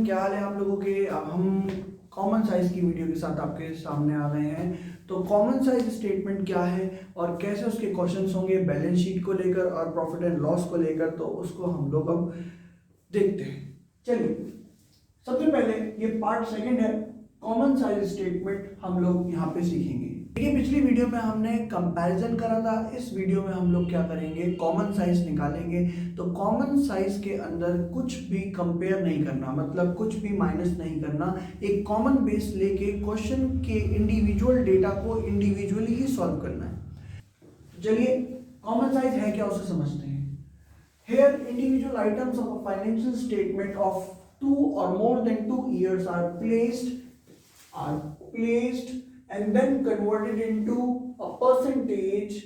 Everyone, क्या हाल है आप लोगों के। अब हम कॉमन साइज की वीडियो के साथ आपके सामने आ गए हैं। तो कॉमन साइज स्टेटमेंट क्या है और कैसे उसके क्वेश्चंस होंगे बैलेंस शीट को लेकर और प्रॉफिट एंड लॉस को लेकर, तो उसको हम लोग अब देखते हैं। चलिए, सबसे पहले ये पार्ट सेकंड है, कॉमन साइज स्टेटमेंट हम लोग यहाँ पे सीखेंगे। देखिए, पिछली वीडियो में हमने कंपैरिजन करा था, इस वीडियो में हम लोग क्या करेंगे, कॉमन साइज निकालेंगे। तो कॉमन साइज के अंदर कुछ भी कंपेयर नहीं करना, मतलब कुछ भी माइनस नहीं करना। एक कॉमन बेस लेके क्वेश्चन के इंडिविजुअल डेटा को इंडिविजुअली ही सॉल्व करना है। चलिए, कॉमन साइज है क्या उसे समझते हैं। Here, individual items of a financial statement of 2 or more than 2 years are placed and then converted into a percentage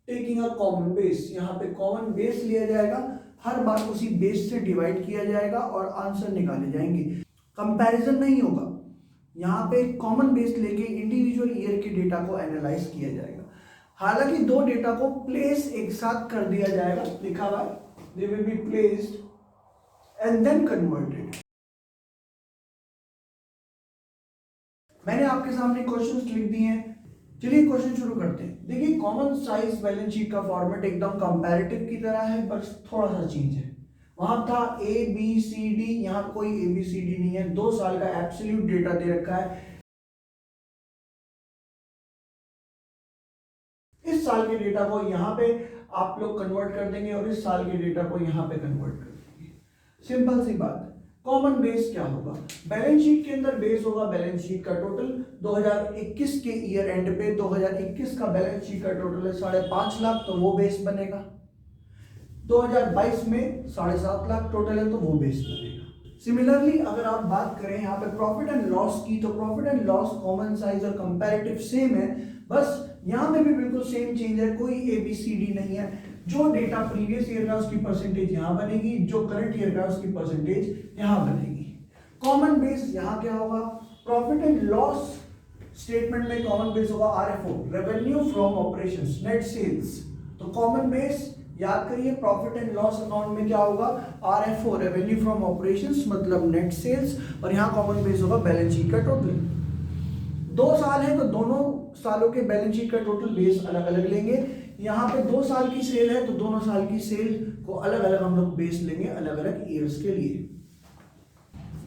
taking a common base। यहाँ पे common base लिया जाएगा, हर बार उसी बेस से डिवाइड किया जाएगा और आंसर निकाले जाएंगे। कंपैरिजन नहीं होगा, यहाँ पे कॉमन बेस लेके इंडिविजुअल ईयर के डेटा को एनालाइज किया जाएगा। हालांकि दो डेटा को प्लेस एक साथ कर दिया जाएगा, लिखा हुआ है they will be placed and then converted। मैंने आपके सामने क्वेश्चंस लिख दिए हैं। चलिए क्वेश्चन शुरू करते हैं। देखिए, कॉमन साइज बैलेंस शीट का फॉर्मेट एकदम कंपैरेटिव की तरह है, बस थोड़ा सा चेंज है। वहां था ए बी सी डी, यहाँ कोई ए बी सी डी नहीं है। 2 साल का एब्सोल्यूट डेटा दे रखा है। इस साल के डेटा को यहाँ पे आप लोग कन्वर्ट कर देंगे और इस साल के डेटा को यहाँ पे कन्वर्ट कर देंगे। सिंपल सी बात है। कॉमन बेस क्या होगा, बैलेंस शीट के अंदर बेस होगा बैलेंस शीट का टोटल। 2021 के ईयर एंड पे 2021 का बैलेंस शीट का टोटल है 5.5 लाख, तो वो बेस बनेगा। 2022 में 7.5 लाख टोटल है, तो वो बेस बनेगा। सिमिलरली अगर आप बात करें यहाँ पे प्रॉफिट एंड लॉस की, तो profit and loss common size और कंपैरेटिव सेम है, बस यहाँ पे भी बिल्कुल सेम चेंज है, कोई ए बी सी डी नहीं है। जो डेटा प्रीवियस ईयर का उसकी परसेंटेज यहाँ बनेगी, जो करंट ईयर का उसकी परसेंटेज यहाँ बनेगी। कॉमन बेस यहाँ क्या होगा, प्रॉफिट एंड लॉस स्टेटमेंट में कॉमन बेस होगा RFO, revenue from operations, net sales. तो कॉमन बेस याद करिए, प्रॉफिट एंड लॉस अकाउंट में क्या होगा, आरएफओ, रेवेन्यू फ्रॉम ऑपरेशंस मतलब नेट सेल्स, और यहाँ कॉमन बेस होगा बैलेंस शीट का टोटल। 2 साल है तो दोनों सालों के बैलेंस शीट का टोटल बेस अलग अलग लेंगे। यहाँ पे 2 साल की सेल है तो दोनों साल की सेल को अलग अलग हम लोग बेस लेंगे, अलग अलग ईयर्स के लिए।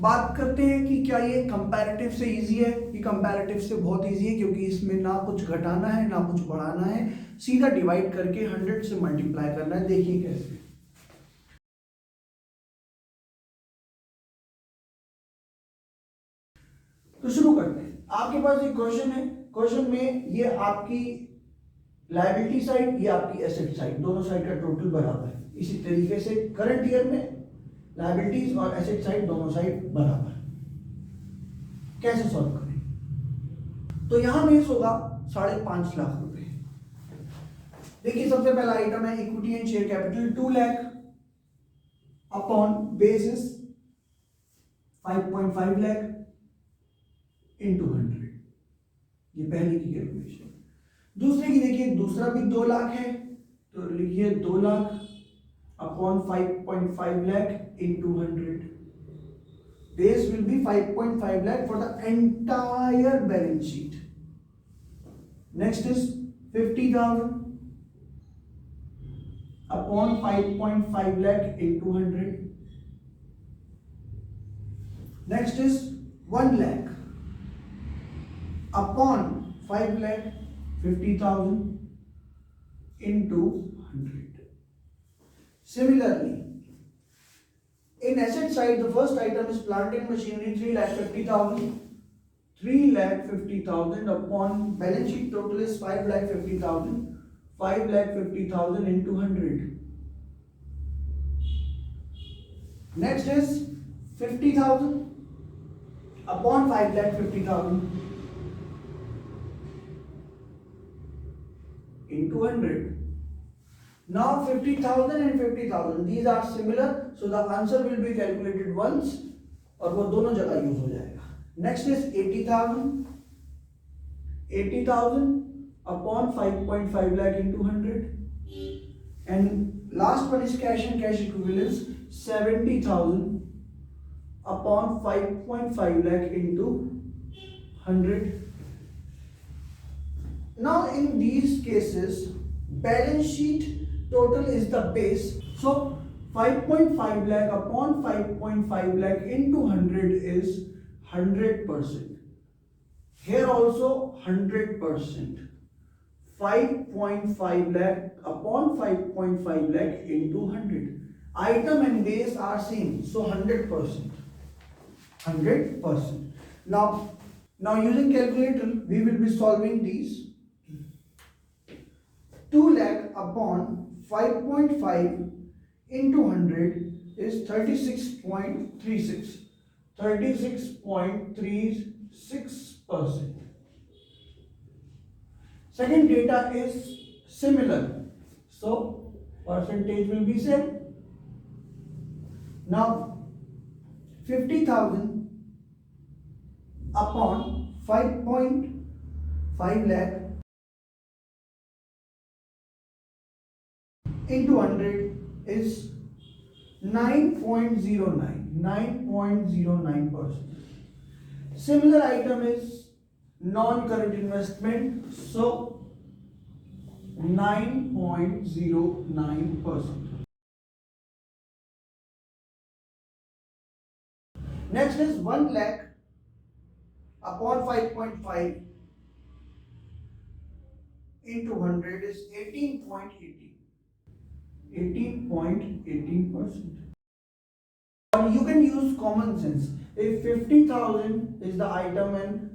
बात करते हैं कि क्या ये कंपैरेटिव से इजी है। ये कंपैरेटिव से बहुत इजी है, क्योंकि इसमें ना कुछ घटाना है ना कुछ बढ़ाना है, सीधा डिवाइड करके 100 से मल्टीप्लाई करना है। देखिए कैसे। तो शुरू करते हैं। आपके पास एक क्वेश्चन है, क्वेश्चन में ये आपकी लायबिलिटी साइड, ये आपकी एसेट साइड, दोनों साइड का टोटल बराबर है। इसी तरीके से करंट ईयर में लायबिलिटीज और एसेट साइड दोनों साइड बराबर। कैसे सॉल्व करें, तो यहां बेस होगा 5.5 लाख रुपए। देखिए, सबसे पहला आइटम है equity and share capital 2 lakh upon basis 5.5 lakh into 100। ये पहले की कैलकुलेशन। दूसरे की देखिए, दूसरा भी 2 लाख है, तो लिखिए 2 lakh upon 5.5 lakh into 100। Base will be 5.5 lakh for the entire balance sheet. Next is 50,000 upon 5.5 lakh into 100। Next is 1 lakh upon 5 lakh 50,000 into 100. Similarly, in asset side, the first item is plant and machinery 3,50,000. 3,50,000 upon balance sheet total is 5,50,000. 5,50,000 into 100. Next is 50,000 upon 5,50,000. into 100. Now 50,000 and 50,000, these are similar, so the answer will be calculated once और वो दोनों जगह use हो जाएगा। Next is 80,000. 80,000 upon 5.5 lakh into 100. And last one is cash and cash equivalents 70,000 upon 5.5 lakh into 100. Now in these cases, balance sheet total is the base. So 5.5 lakh upon 5.5 lakh into 100 is 100%. Here also 100%. 5.5 lakh upon 5.5 lakh into 100. Item and base are same, so 100%. 100%. Now using calculator, we will be solving these. 2 lakh upon 5.5 into 100 is 36.36. 36.36%. Second data is similar, so percentage will be same. Now 50,000 upon 5.5 lakh into 100 is 9.09%. Similar item is non-current investment, so 9.09%. Next is 1 lakh upon 5.5 into 100 is 18.18%. Or you can use common sense. If 50,000 is the item and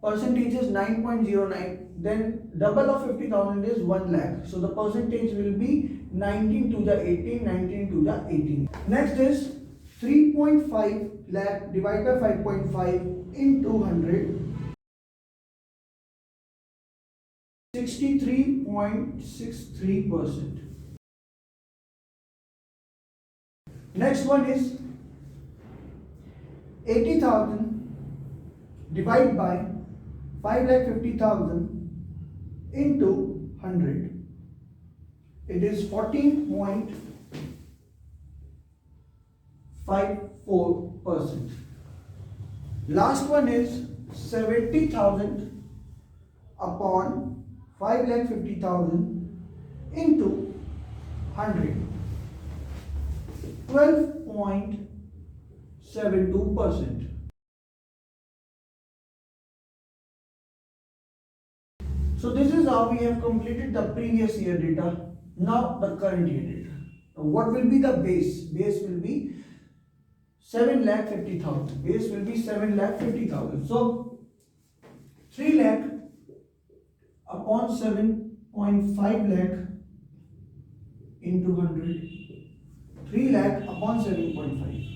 percentage is 9.09, then double of 50,000 is 1 lakh. So the percentage will be 19 to the 18, 19 to the 18. Next is 3.5 lakh divided by 5.5 into 100. 63.63%. Next one is 80,000 divided by 5,50,000 into 100. It is 14.54%. Last one is 70,000 upon 5,50,000 into 100. 12.72%. So this is how we have completed the previous year data. Now the current year data. Now what will be the base? Base will be 7,50,000. Base will be 7,50,000. So 3 lakh upon 7.5 lakh into 100. 3 lakh upon 7.5.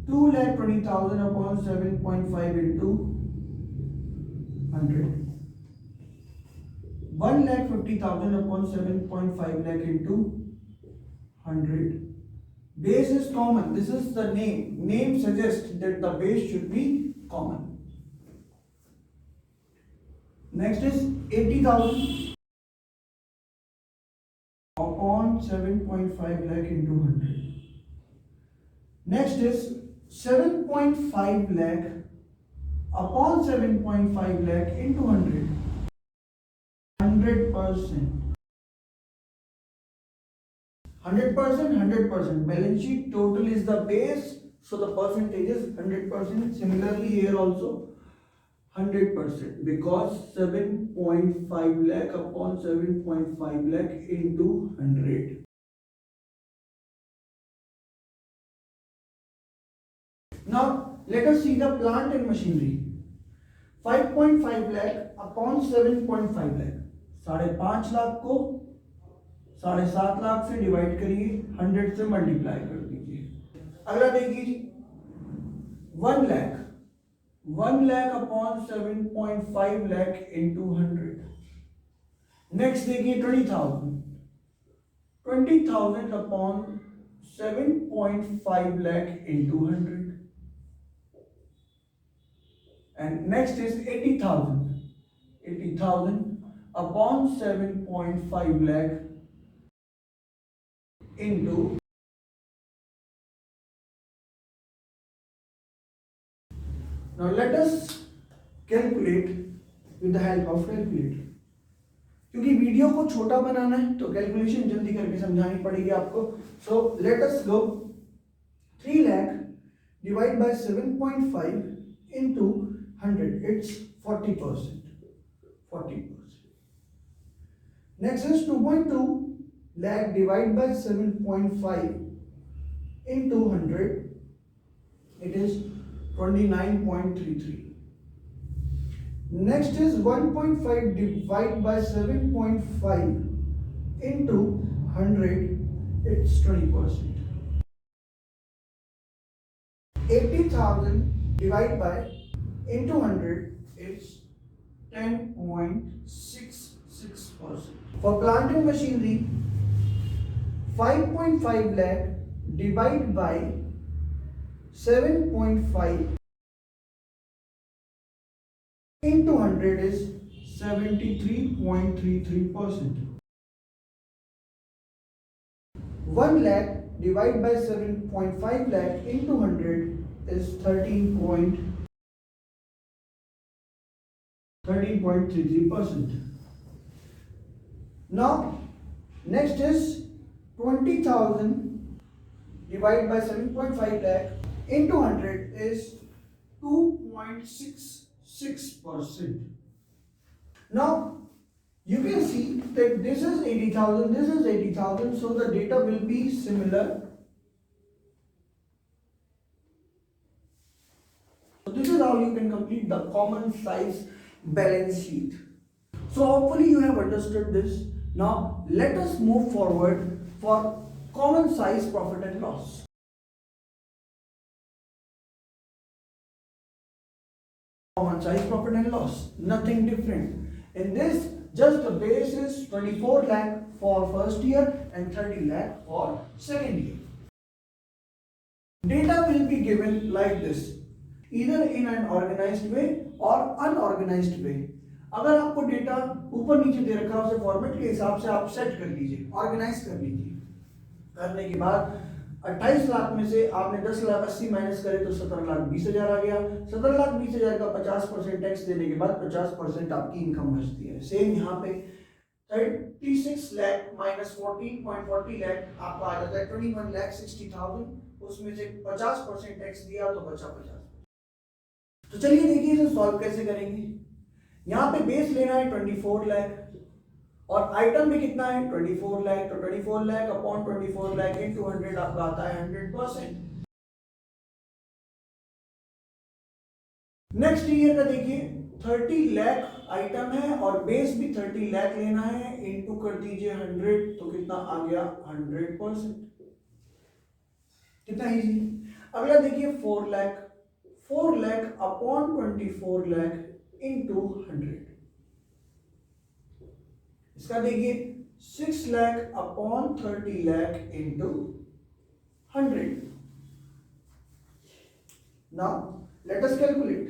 2,20,000 upon 7.5 into 100. 1,50,000 upon 7.5 lakh into 100. Base is common. This is the name. Name suggests that the base should be common. Next is 80,000 upon 7.5 lakh into 100. Next is 7.5 lakh upon 7.5 lakh into 100. 100%. 100%. Balance sheet total is the base, so the percentage is 100%. Similarly here also 100%, because 7.5 lakh upon 7.5 lakh into 100. Now let us see the plant and machinery. 5.5 lakh upon 7.5 lakh. 5.5 lakh को 7.5 लाख से divide करिए, 100 से multiply कर दीजिए. अगला देखिए 1 lakh. 1 lakh upon 7.5 lakh into 100. Next देखिए 20,000. 20,000 upon 7.5 lakh into 100. And next is 80,000. 80,000 upon 7.5 lakh into Now let us calculate with the help of calculator. क्योंकि वीडियो को छोटा बनाना है तो कैलकुलेशन जल्दी करके समझानी पड़ेगी आपको. So let us go. 3 lakh divide by 7.5 into 100, it's 40%. 40%. Next is 2.2 lakh divide by 7.5 into 100, it is 29.33. Next is 1.5 divided by 7.5 into 100, it's 20%. 80,000 divided by into 100 is 10.66%. For plant and machinery, 5.5 lakh divided by 7.5 into 100 is 73.33%. 1 lakh divided by 7.5 lakh into 100 is 13.33%. Now next is 20,000 divided by 7.5 lakh into 100 is 2.66%. Now you can see that this is 80,000, this is 80,000, so the data will be similar. So this is how you can complete the common size balance sheet. So hopefully you have understood this. Now let us move forward for common size profit and loss. Common size profit and loss, nothing different. In this, just the base is 24 lakh for first year and 30 lakh for second year. Data will be given like this, either in an organized way or unorganized way. अगर आपको data ऊपर नीचे दे रखा है उसे format के हिसाब से आप सेट कर लीजिए, ऑर्गेनाइज कर लीजिए. करने के बाद 28 लाख में से आपने 10 लाख 80 माइनस करे तो 17 लाख 20,000 आ गया. 17 लाख 20,000 का 50% टैक्स देने के बाद 50% आपकी इनकम बचती है. सेम यहाँ पे 36 लाख माइनस 14.40 लाख आपका आ जाता है 21,60,000. उसमें से 50% टैक्स दिया तो बचा 50. तो चलिए देखिए इसे सॉल्व कैसे करेंगे. यहाँ पे बेस लेना है 24 लाख और आइटम में कितना है 24 लाख. तो 24 लाख अपॉन 24 लाख इनटू 100 आपका आता है 100%. नेक्स्ट ईयर का देखिए 30 लाख आइटम है और बेस भी 30 लाख लेना है. इनटू कर दीजिए 100 तो कितना आ गया 100%. कितना इजी. अगला देखिए 4 लाख. 4 lakh upon 24 lakh into 100. इसका देखिए 6 lakh upon 30 lakh into 100. Now let us calculate.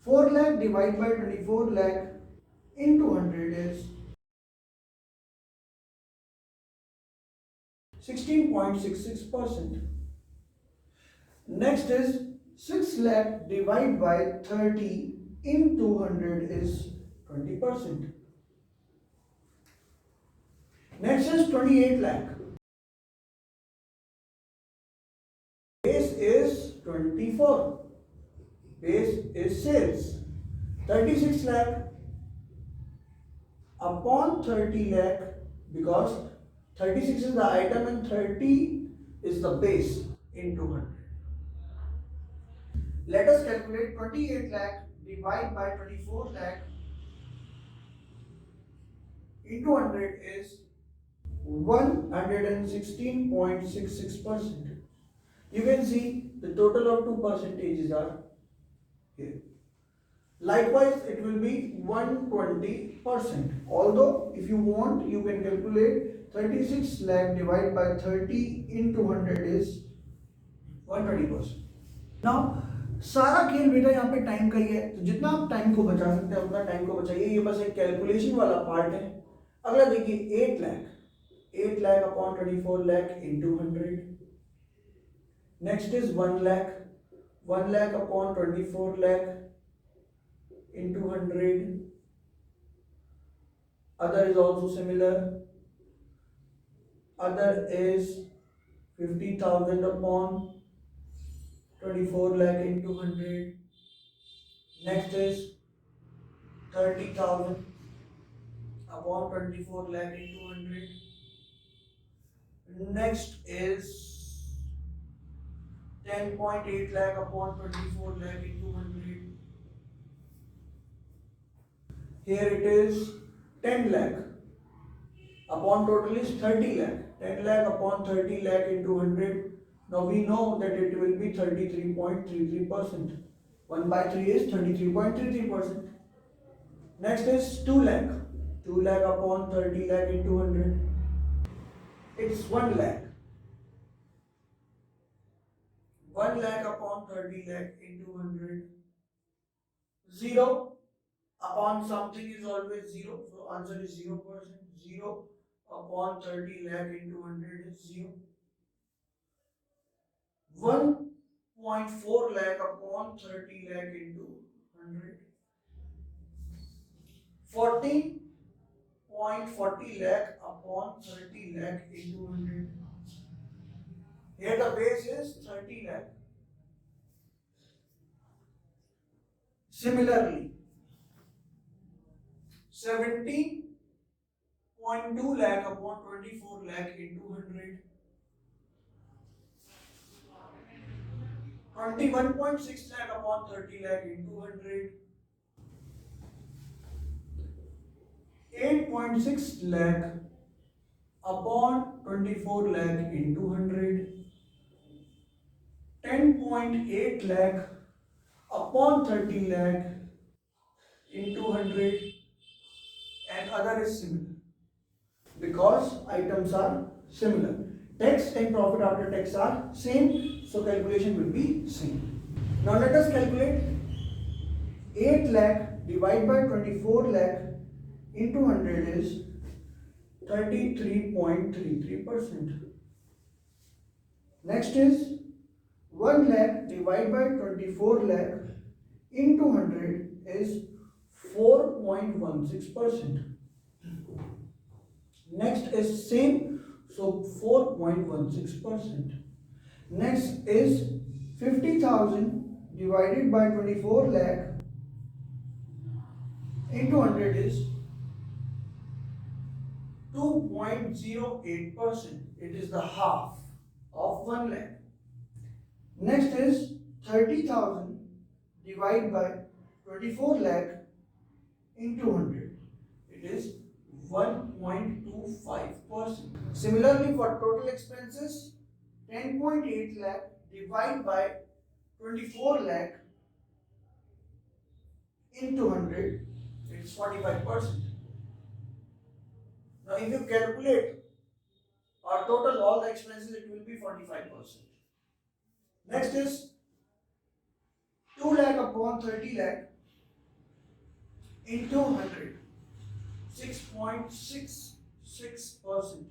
4 lakh divided by 24 lakh into 100 is 16.66%. Next is 6 lakh divided by 30 into 100 is 20%. Next is 28 lakh. Base is 24. Base is sales. 36 lakh upon 30 lakh because 36 is the item and 30 is the base into 100. Let us calculate 28 lakh divided by 24 lakh into 100 is 116.66%. You can see the total of two percentages are here. Likewise, it will be 120%. Although, if you want, you can calculate 36 lakh divided by 30 into 100 is 120%. Now, सारा खेल बेटा यहाँ पे time का ही है, तो जितना आप टाइम को बचा सकते हैं उतना टाइम को बचाइए. ये बस एक कैलकुलेशन वाला पार्ट है. अगला देखिए 8 lakh. 8 lakh upon 24 lakh into 100. Next is 1 lakh. 1 lakh upon 24 lakh into 100. Other is also similar. Other is 50,000 upon 24 lakh into 100. Next is 30,000 upon 24 lakh into 100. Next is 10.8 lakh upon 24 lakh into 100. Here it is 10 lakh upon total is 30 lakh. 10 lakh upon 30 lakh into 100. Now we know that it will be 33.33%. 1 by 3 is 33.33%. Next is 2 lakh. 2 lakh upon 30 lakh into 100. It's 1 lakh. 1 lakh upon 30 lakh into 100. 0 upon something is always 0. So answer is 0%. 0 upon 30 lakh into 100 is 0. 1.4 lakh upon 30 lakh into 100. 14.40 lakh upon 30 lakh into 100. Here the base is 30 lakh. Similarly, 17.2 lakh upon 24 lakh into 100. 21.6 lakh upon 30 lakh into 100. 8.6 lakh upon 24 lakh into 100. 10.8 lakh upon 30 lakh into 100, and other is similar because items are similar. Tax and profit after tax are same, so calculation will be same. Now let us calculate 8 lakh divided by 24 lakh into 100 is 33.33%. Next is 1 lakh divided by 24 lakh into 100 is 4.16%. Next is same, so 4.16%. Next is 50,000 divided by 24 lakh into 100 is 2.08%. It is the half of 1 lakh. Next is 30,000 divided by 24 lakh into 100. It is 1.25%. Similarly, for total expenses, 10.8 lakh divided by 24 lakh into 100, it is 45%. Now, if you calculate or total all the expenses, it will be 45%. Next is 2 lakh upon 30 lakh into 100, 6.66%.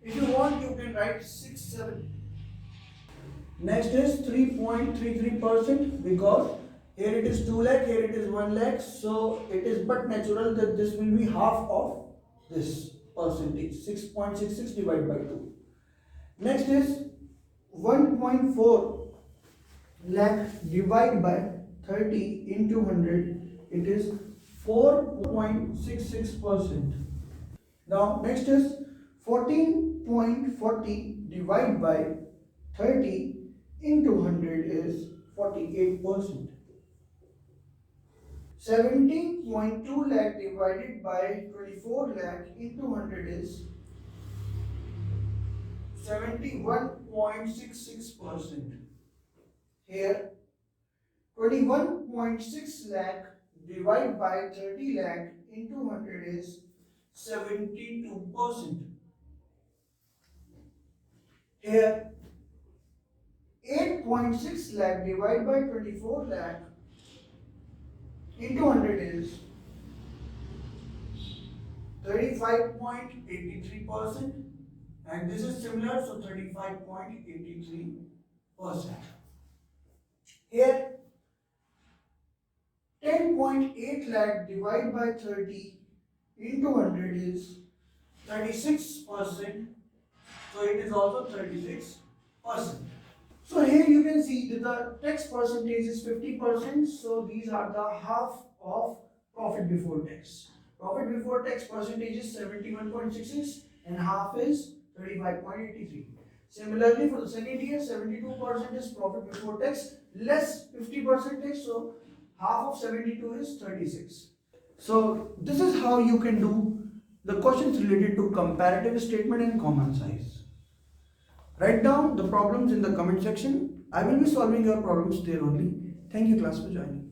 If you want, you can write 67. Next is 3.33% because here it is 2 lakh, here it is 1 lakh, so it is but natural that this will be half of this percentage, 6.66 divided by 2. Next is 1.4 lakh divided by 30 into 100, it is 4.66%. Now next is 14.40 divided by 30 into 100 is 48%. 17.2 lakh divided by 24 lakh into 100 is 71.66%. Here 21.6 lakh divided by 30 lakh into 100 is 72%. Here 8.6 lakh divided by 24 lakh into 100 is 35.83%, and this is similar, so 35.83%. Here 10.8 lakh divided by 30 into 100 is 36%. So it is also 36%. So here you can see that the tax percentage is 50%. So these are the half of profit before tax. Profit before tax percentage is 71.66 and half is 35.83. Similarly, for the second year, 72% is profit before tax less 50% tax. So half of 72 is 36. So this is how you can do the questions related to comparative statement and common size. Write down the problems in the comment section. I will be solving your problems there only. Thank you class for joining.